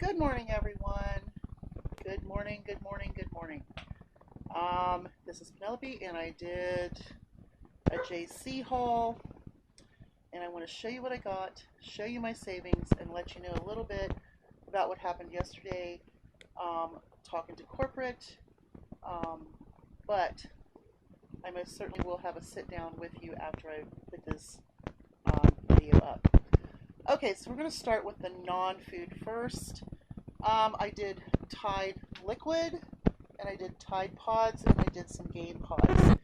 Good morning, everyone. Good morning, good morning, good morning. This is Penelope, and I did a JC haul, and I want to show you what I got, show you my savings, and let you know a little bit about what happened yesterday, talking to corporate, but I most certainly will have a sit down with you after I put this video up. Okay, so we're going to start with the non-food first. I did Tide Liquid, and I did Tide Pods, and I did some Game Pods.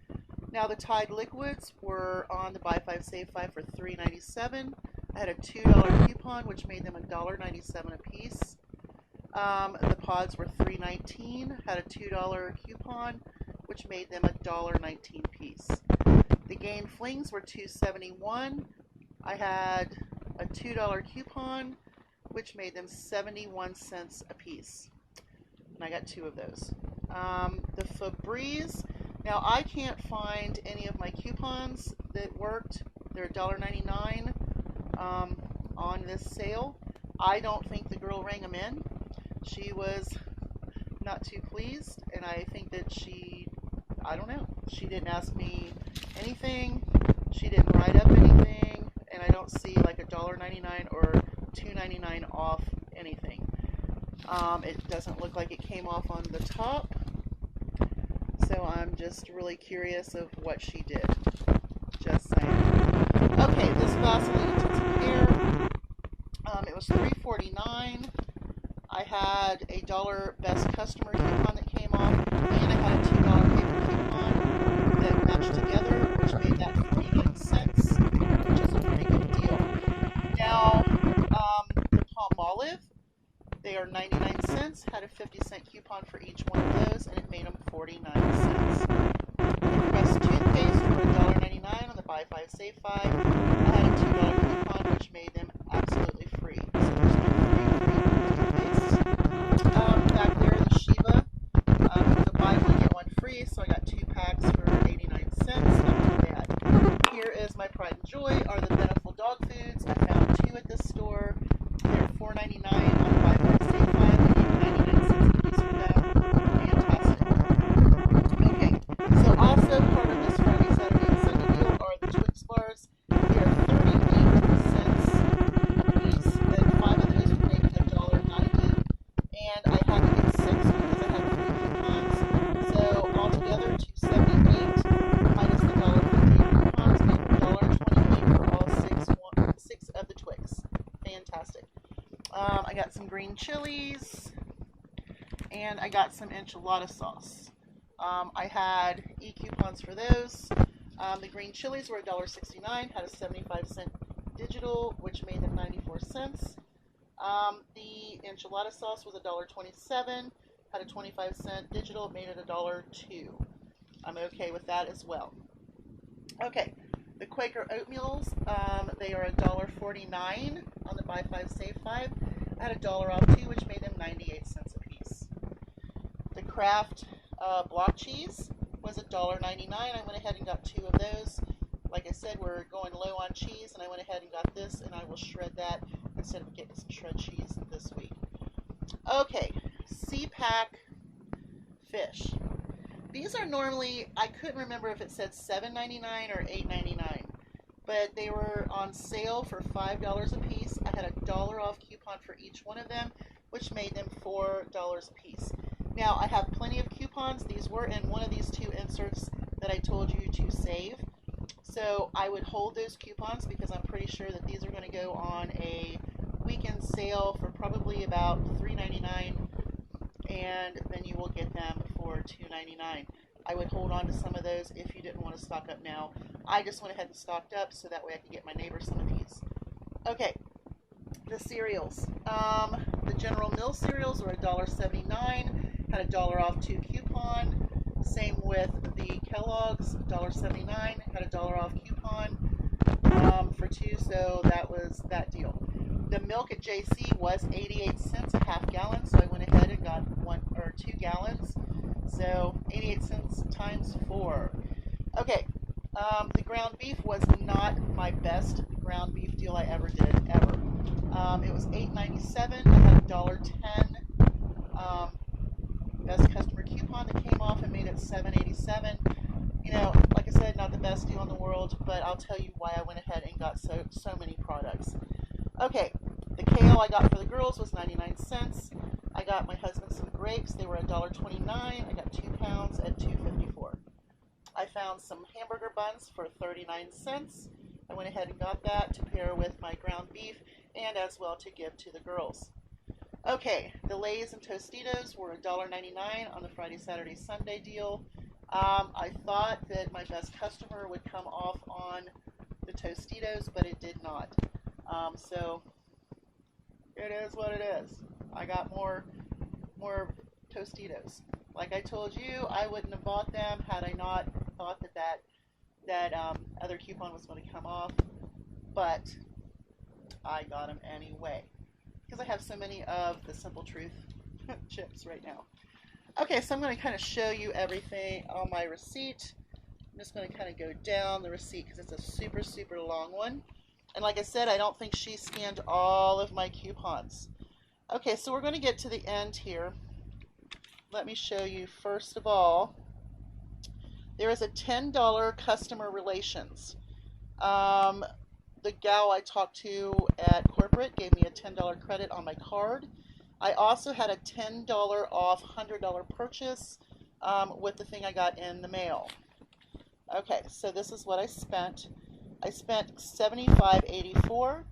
Now the Tide Liquids were on the Buy 5 Save 5 for $3.97. I had a $2 coupon, which made them $1.97 a piece. The pods were $3.19, had a $2 coupon, which made them $1.19 a piece. The Gain Flings were $2.71. I had a $2 coupon, which made them 71 cents a piece. And I got two of those. The Febreze, now I can't find any of my coupons that worked. They're $1.99 on this sale. I don't think the girl rang them in. She was not too pleased, and I think that I don't know, she didn't ask me anything. She didn't write up anything, and I don't see like $1.99 or $2.99 off anything. It doesn't look like it came off on the top, so I'm just really curious of what she did. Just saying. Okay, this Vaseline Intensive Care, it was $3.49. I had a $1 Best Customer coupon that came off, and I had a $2 paper coupon that matched together, which made that 48 cents, which is a pretty good deal. Now, the Palmolive, they are 99 cents, had a 50-cent coupon for each one of those, and it made them 49 cents. The Crest Toothpaste were $1.99 on the Buy 5 Save 5. I had a $2 coupon, which made them absolutely free. So there's no free toothpaste. Back there, the Shiva, it was a buy one, get one free, so I got 2 packs for 89 cents. Not too bad. Here is my pride and joy, are the Beneful dog foods. I found 2 at this store. They're $4.99 on the Buy 5 Save 5. I gave 99 cents a piece for them. Fantastic. Okay, so also part of this Friday, Saturday, and Sunday deal are the Twix bars. They are 38 cents a piece, and 5 of those would make $1.90. And I had to get 6 because I had 3 coupons. So altogether, $2.78 minus the $1.50 coupons made $1.28 for all 6 of the Twix. Fantastic. I got some green chilies, and I got some enchilada sauce. I had e-coupons for those. The green chilies were $1.69, had a 75-cent digital, which made them 94 cents. The enchilada sauce was $1.27, had a 25-cent digital, made it $1.02. I'm okay with that as well. Okay, the Quaker oatmeals, they are $1.49 on the Buy 5 Save 5. I had $1 off too, which made them 98 cents a piece. The Kraft block cheese was $1.99. I went ahead and got 2 of those. Like I said, we're going low on cheese, and I went ahead and got this, and I will shred that instead of getting some shred cheese this week. Okay, C-Pack fish. These are normally, I couldn't remember if it said $7.99 or $8.99, but they were on sale for $5 a piece. I had a $1 off coupon for each one of them, which made them $4 a piece. Now, I have plenty of coupons. These were in one of these 2 inserts that I told you to save. So I would hold those coupons because I'm pretty sure that these are going to go on a weekend sale for probably about $3.99, and then you will get them for $2.99. I would hold on to some of those if you didn't want to stock up now. I just went ahead and stocked up so that way I could get my neighbor some of these. Okay, the cereals. The General Mills cereals were $1.79. Had a $1 off 2 coupon. Same with the Kellogg's, $1.79. Had a $1 off coupon for 2, so that was that deal. The milk at JC was 88 cents a half gallon, so I went ahead and got 2 gallons. So 88 cents times 4. Okay, the ground beef was not my best ground beef deal I ever did, ever. It was $8.97. I had a $1.10 best customer coupon that came off and made it $7.87. You know, like I said, not the best deal in the world, but I'll tell you why I went ahead and got so many products. Okay, the kale I got for the girls was 99 cents. I got my husband some grapes. They were $1.29. I got 2 pounds at $2.54. I found some hamburger buns for 39 cents. I went ahead and got that to pair with my ground beef and as well to give to the girls. Okay, the Lay's and Tostitos were $1.99 on the Friday, Saturday, Sunday deal. I thought that my best customer would come off on the Tostitos, but it did not. So it is what it is. I got more Tostitos. Like I told you, I wouldn't have bought them had I not thought that other coupon was going to come off, but I got them anyway because I have so many of the Simple Truth chips right now. Okay, so I'm going to kind of show you everything on my receipt. I'm just going to kind of go down the receipt because it's a super long one. And like I said, I don't think she scanned all of my coupons. Okay, so we're going to get to the end here. Let me show you, first of all, there is a $10 customer relations. The gal I talked to at corporate gave me a $10 credit on my card. I also had a $10 off $100 purchase with the thing I got in the mail. Okay, so this is what I spent. I spent $75.84.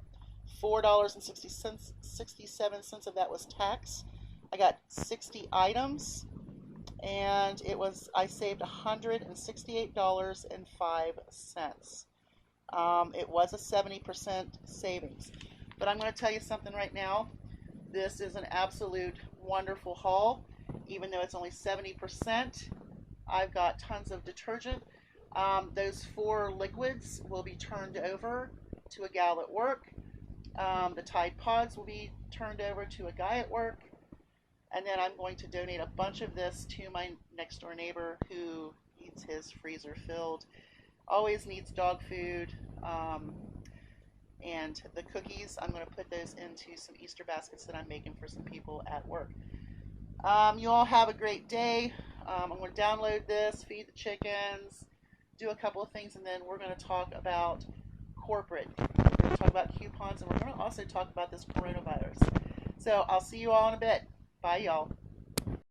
$4.67 of that was tax. I got 60 items, and I saved $168.05. It was a 70% savings. But I'm going to tell you something right now. This is an absolute wonderful haul. Even though it's only 70%, I've got tons of detergent. Those 4 liquids will be turned over to a gal at work. The Tide Pods will be turned over to a guy at work. And then I'm going to donate a bunch of this to my next door neighbor who needs his freezer filled. Always needs dog food. And the cookies, I'm going to put those into some Easter baskets that I'm making for some people at work. You all have a great day. I'm going to download this, feed the chickens, do a couple of things, and then we're going to talk about corporate. We're going to talk about coupons, and we're going to also talk about this coronavirus. So I'll see you all in a bit. Bye, y'all.